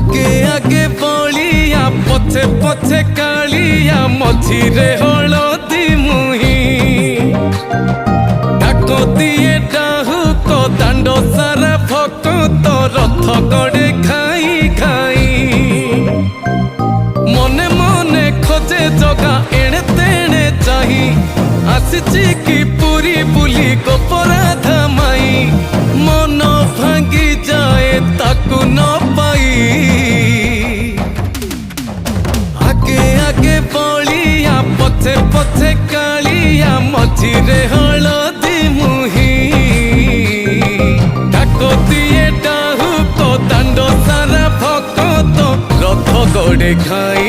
आगे आगे बलिया पछे पछे कालिया मझिरे हलदी मुही डाक दिए डाहुक दांड सारा भक्त रथ गड़े खाई खाई मने मने खोजे जगा एणे तेणे चाही आसिची कि पुरी बुली गोपराधा माई मन भांगी जाए ताकू न पाई आगे आगे बलिया पछे पछे कालिया मझिरे हलदी मुही डाक दिए डाहुक दांड सारा भक्त रथ गड़े खाई